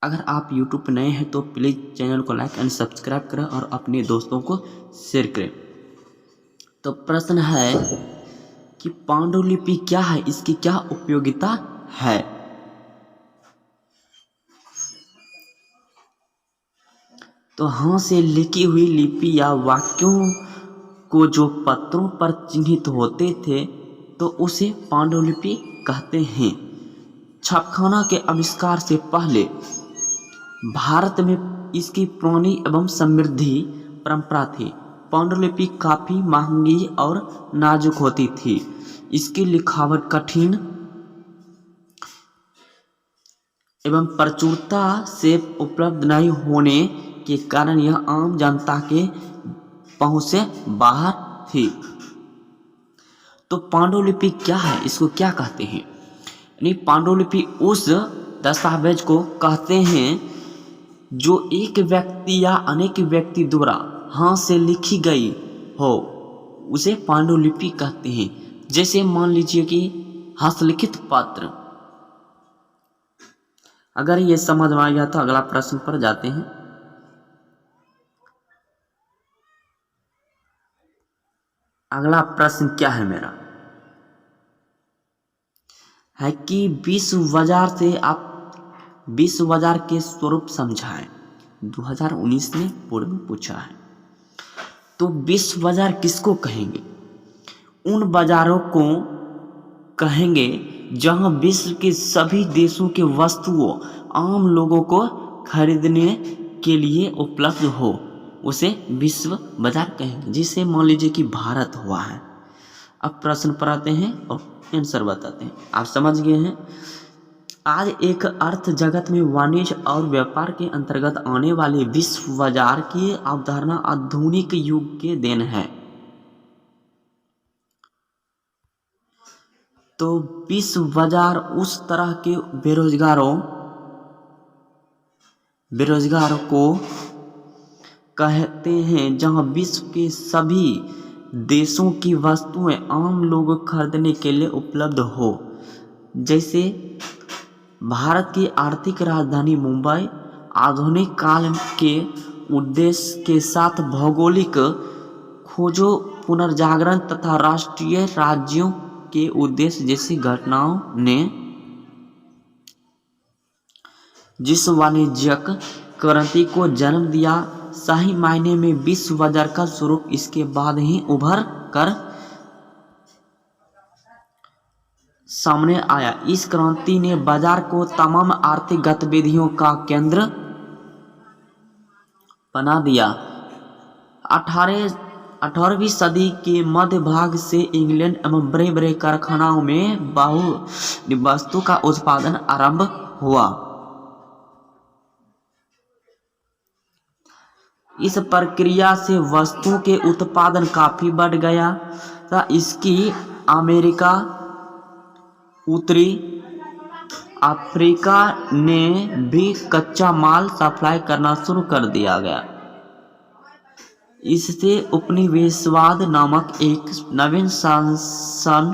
अगर आप यूट्यूब पर नए हैं तो प्लीज़ चैनल को लाइक एंड सब्सक्राइब करें और अपने दोस्तों को शेयर करें। तो प्रश्न है कि पांडुलिपि क्या है, इसकी क्या उपयोगिता है। तो हाथ से लिखी हुई लिपि या वाक्यों को जो पत्रों पर चिन्हित होते थे तो उसे पांडुलिपि कहते हैं। छापखाना के आविष्कार से पहले भारत में इसकी पुरानी एवं समृद्धि परंपरा थी। पांडुलिपि काफ़ी महंगी और नाजुक होती थी। इसकी लिखावट कठिन एवं प्रचुरता से उपलब्ध नहीं होने के कारण यह आम जनता के पहुंच से बाहर थी। तो पांडुलिपि क्या है, इसको क्या कहते हैं। यानी पांडुलिपि उस दस्तावेज को कहते हैं जो एक व्यक्ति या अनेक व्यक्ति द्वारा हाथ से लिखी गई हो, उसे पांडुलिपि कहते हैं। जैसे मान लीजिए कि हस्तलिखित पत्र। अगर ये समझ में आ गया तो अगला प्रश्न पर जाते हैं। अगला प्रश्न क्या है मेरा, है कि विश्व बाजार से आप विश्व बाजार के स्वरूप समझाएं। 2019 में पूर्व में पूछा है। तो विश्व बाजार किसको कहेंगे। उन बाजारों को कहेंगे जहां विश्व के सभी देशों के वस्तुओं आम लोगों को खरीदने के लिए उपलब्ध हो, उसे विश्व बाजार कहेंगे। जिसे मान लीजिए कि भारत हुआ है। अब प्रश्न पर आते हैं और आंसर बताते हैं। आप समझ गए हैं। आज एक अर्थ जगत में वाणिज्य और व्यापार के अंतर्गत आने वाले विश्व बाजार की अवधारणा आधुनिक युग के देन है। तो विश्व बाजार उस तरह के बेरोजगारों को कहते हैं जहां विश्व के सभी देशों की वस्तुएं आम लोगों खरीदने के लिए उपलब्ध हो। जैसे भारत की आर्थिक राजधानी मुंबई आधुनिक काल के उद्देश्य के साथ भौगोलिक खोजों, पुनर्जागरण तथा राष्ट्रीय राज्यों के उद्देश्य जैसी घटनाओं ने जिस वाणिज्यिक क्रांति को जन्म दिया, सही मायने में विश्व बाजार का स्वरूप इसके बाद ही उभर कर सामने आया। इस क्रांति ने बाजार को तमाम आर्थिक गतिविधियों का केंद्र बना दिया। 18वीं सदी के मध्य भाग से इंग्लैंड एवं बड़े बड़े कारखानों में बहु वस्तु का उत्पादन आरंभ हुआ। इस प्रक्रिया से वस्तुओं के उत्पादन काफी बढ़ गया था। इसकी अमेरिका, उत्तरी अफ्रीका ने भी कच्चा माल सप्लाई करना शुरू कर दिया गया। इससे उपनिवेशवाद नामक एक नवीन शासन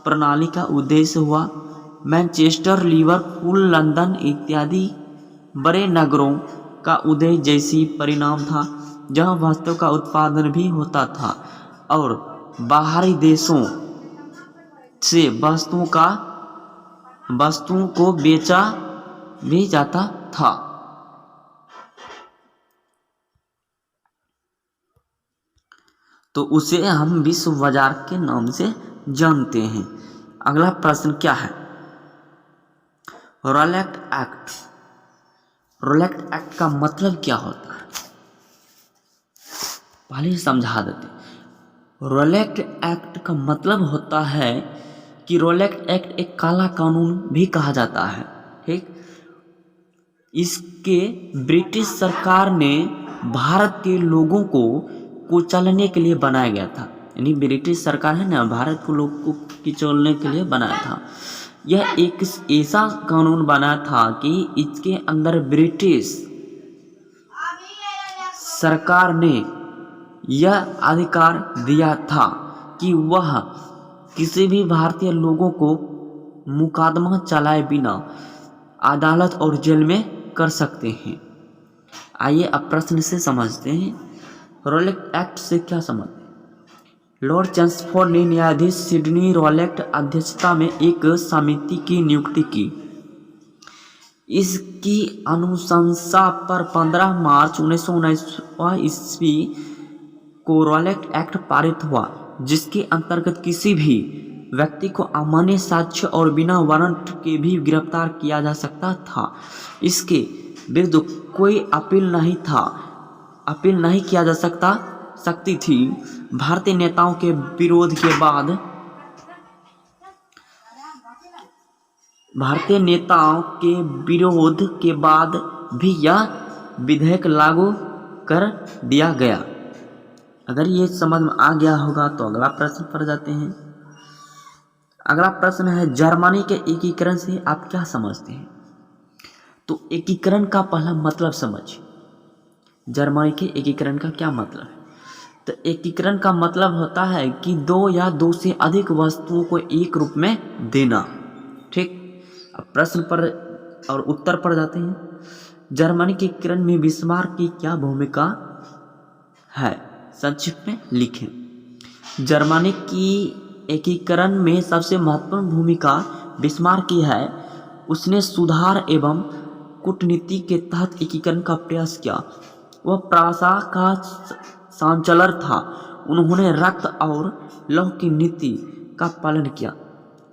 प्रणाली का उद्देश्य हुआ। मैनचेस्टर, लिवरपूल, लंदन इत्यादि बड़े नगरों का उदय जैसी परिणाम था, जहां वस्तु का उत्पादन भी होता था और बाहरी देशों से वस्तुओं को बेचा भी जाता था। तो उसे हम विश्व बाजार के नाम से जानते हैं। अगला प्रश्न क्या है, रोलेट एक्ट। रोलेट एक्ट का मतलब क्या होता है, पहले समझा देते। रोलेट एक्ट का मतलब होता है कि रोलेट एक्ट एक काला कानून भी कहा जाता है। ठीक, इसके ब्रिटिश सरकार ने भारत के लोगों को कुचलने के लिए बनाया गया था। यानी ब्रिटिश सरकार है ना, भारत को लोग को कुचलने के लिए बनाया था। यह एक ऐसा कानून बना था कि इसके अंदर ब्रिटिश सरकार ने यह अधिकार दिया था कि वह किसी भी भारतीय लोगों को मुकदमा चलाए बिना अदालत और जेल में कर सकते हैं। आइए अब प्रश्न से समझते हैं। रॉलेट एक्ट से क्या समझते हैं? लॉर्ड चेम्सफोर्ड ने न्यायाधीश सिडनी रॉलेट अध्यक्षता में एक समिति की नियुक्ति की। इसकी अनुशंसा पर 15 मार्च 1919 ईस्वी को रॉलेट एक्ट पारित हुआ, जिसके अंतर्गत किसी भी व्यक्ति को अमान्य साक्ष्य और बिना वारंट के भी गिरफ्तार किया जा सकता था। इसके विरुद्ध कोई अपील नहीं किया जा सकती थी। भारतीय नेताओं के विरोध के बाद भी यह विधेयक लागू कर दिया गया। अगर ये समझ में आ गया होगा तो अगला प्रश्न पर जाते हैं। अगला प्रश्न है, जर्मनी के एकीकरण से आप क्या समझते हैं? तो एकीकरण का पहला मतलब समझिए। जर्मनी के एकीकरण का क्या मतलब है? तो एकीकरण का मतलब होता है कि दो या दो से अधिक वस्तुओं को एक रूप में देना। ठीक, अब प्रश्न पर और उत्तर पर जाते हैं। जर्मनी के एकीकरण में बिस्मार्क की क्या भूमिका है? संक्षिप्त में लिखें। जर्मनी की एकीकरण में सबसे महत्वपूर्ण भूमिका बिस्मार्क की है। उसने सुधार एवं कूटनीति के तहत एकीकरण का प्रयास किया। वह प्रासा का चांसलर था। उन्होंने रक्त और लौह की नीति का पालन किया।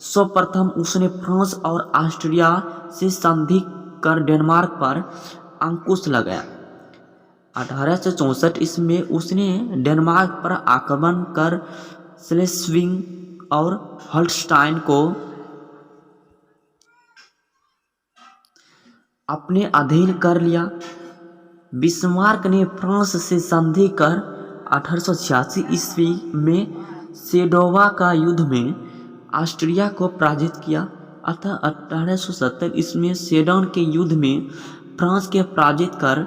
सर्वप्रथम उसने फ्रांस और ऑस्ट्रिया से संधि कर डेनमार्क पर अंकुश लगाया। 1864 ईस्वी में उसने डेनमार्क पर आक्रमण कर स्लेस्विग और होल्स्टाइन को अपने अधीन कर लिया। बिस्मार्क ने फ्रांस से संधि कर 1886 ईस्वी में सेडोवा का युद्ध में ऑस्ट्रिया को पराजित किया। अतः 1870 ईस्वी में सेडन के युद्ध में फ्रांस के पराजित कर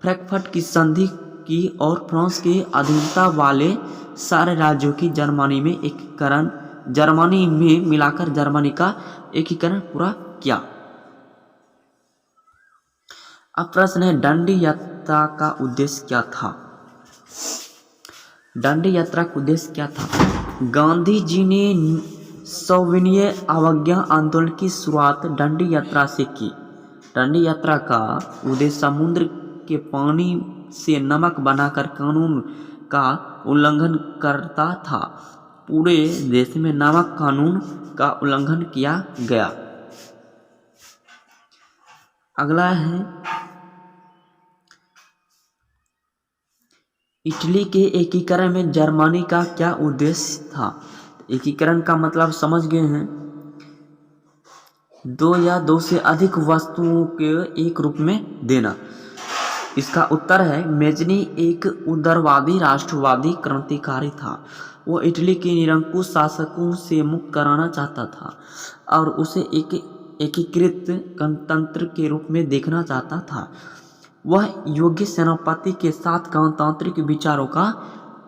फ्रैंकफर्ट की संधि की और फ्रांस के अधीनता वाले सारे राज्यों की जर्मनी में मिलाकर जर्मनी का एकीकरण पूरा किया। अब प्रश्न है, दांडी यात्रा का उद्देश्य क्या था? दांडी यात्रा का उद्देश्य क्या था? गांधी जी ने सविनय अवज्ञा आंदोलन की शुरुआत दांडी यात्रा से की। दांडी यात्रा का उद्देश्य समुद्र के पानी से नमक बनाकर कानून का उल्लंघन करता था। पूरे देश में नमक कानून का उल्लंघन किया गया। अगला है, इटली के एकीकरण में जर्मनी का क्या उद्देश्य था? एकीकरण का मतलब समझ गए हैं, दो या दो से अधिक वस्तुओं के एक रूप में देना। इसका उत्तर है, मेजनी एक उदारवादी राष्ट्रवादी क्रांतिकारी था। वो इटली के निरंकुश शासकों से मुक्त कराना चाहता था और उसे एक एकीकृत गणतंत्र के रूप में देखना चाहता था। वह योग्य सेनापति के साथ गणतांत्रिक विचारों का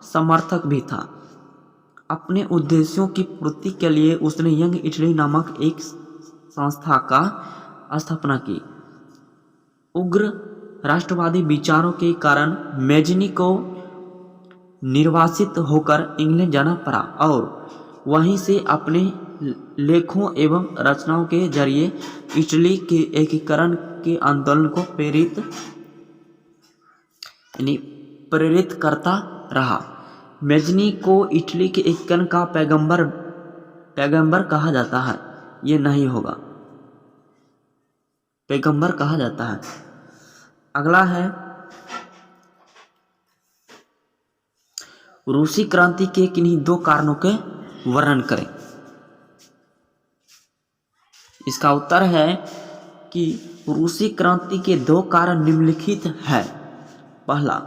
समर्थक भी था। अपने उद्देश्यों की पूर्ति के लिए उसने यंग इटली नामक एक संस्था का स्थापना की। उग्र राष्ट्रवादी विचारों के कारण मेजनी को निर्वासित होकर इंग्लैंड जाना पड़ा और वहीं से अपने लेखों एवं रचनाओं के जरिए इटली के एकीकरण के आंदोलन को प्रेरित करता रहा। मेजनी को इटली के एकीकरण का पैगंबर कहा जाता है। ये नहीं होगा, पैगंबर कहा जाता है। अगला है, रूसी क्रांति के किन्हीं दो कारणों के वर्णन करें। इसका उत्तर है कि रूसी क्रांति के दो कारण निम्नलिखित है। पहला,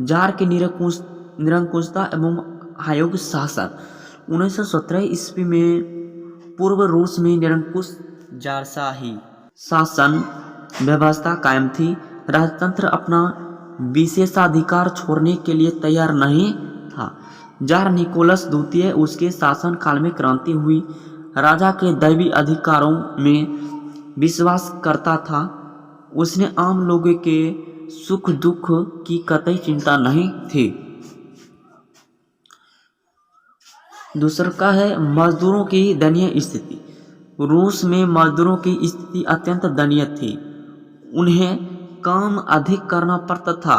जार की निरंकुशता एवं अयोग्य शासन। 1917 ईस्वी में पूर्व रूस में निरंकुश जारशाही शासन व्यवस्था कायम थी। राजतंत्र अपना विशेषाधिकार छोड़ने के लिए तैयार नहीं था। जार निकोलस द्वितीय उसके शासन काल में क्रांति हुई। राजा के दैवी अधिकारों में विश्वास करता था उसने आम लोगों के सुख दुख की कतई चिंता नहीं थी। दूसरा का है मजदूरों की दयनीय स्थिति। रूस में मजदूरों की स्थिति अत्यंत दयनीय थी। उन्हें काम अधिक करना पड़ता था।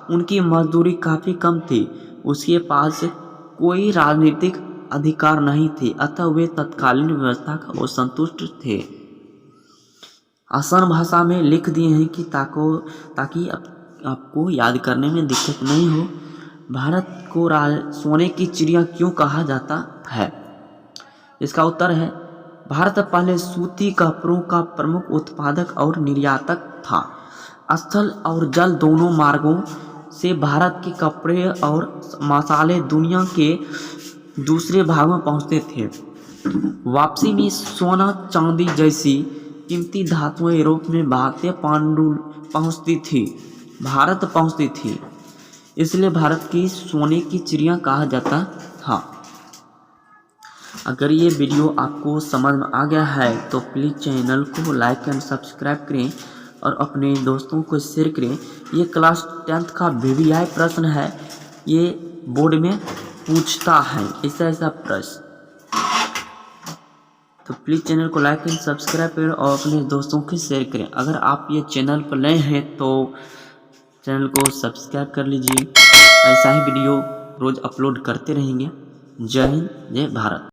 उनकी मजदूरी काफ़ी कम थी। उसके पास कोई राजनीतिक अधिकार नहीं थे, अतः वे तत्कालीन व्यवस्था का असंतुष्ट थे। आसान भाषा में लिख दिए हैं कि ताकि आपको याद करने में दिक्कत नहीं हो। भारत को सोने की चिड़िया क्यों कहा जाता है? इसका उत्तर है भारत पहले सूती कपड़ों का प्रमुख उत्पादक और निर्यातक था। स्थल और जल दोनों मार्गों से भारत के कपड़े और मसाले दुनिया के दूसरे भागों में पहुंचते थे। वापसी में सोना चांदी जैसी कीमती धातुएं यूरोप में भारत पहुंचती थी। इसलिए भारत की सोने की चिड़िया कहा जाता था। अगर ये वीडियो आपको समझ में आ गया है तो प्लीज़ चैनल को लाइक एंड सब्सक्राइब करें और अपने दोस्तों को शेयर करें। ये क्लास 10th का VVI प्रश्न है। ये बोर्ड में पूछता है ऐसा प्रश्न। तो प्लीज़ चैनल को लाइक एंड सब्सक्राइब करें और अपने दोस्तों को शेयर करें। अगर आप ये चैनल पर नए हैं तो चैनल को सब्सक्राइब कर लीजिए। ऐसा ही वीडियो रोज़ अपलोड करते रहेंगे। जय हिंद, जय भारत।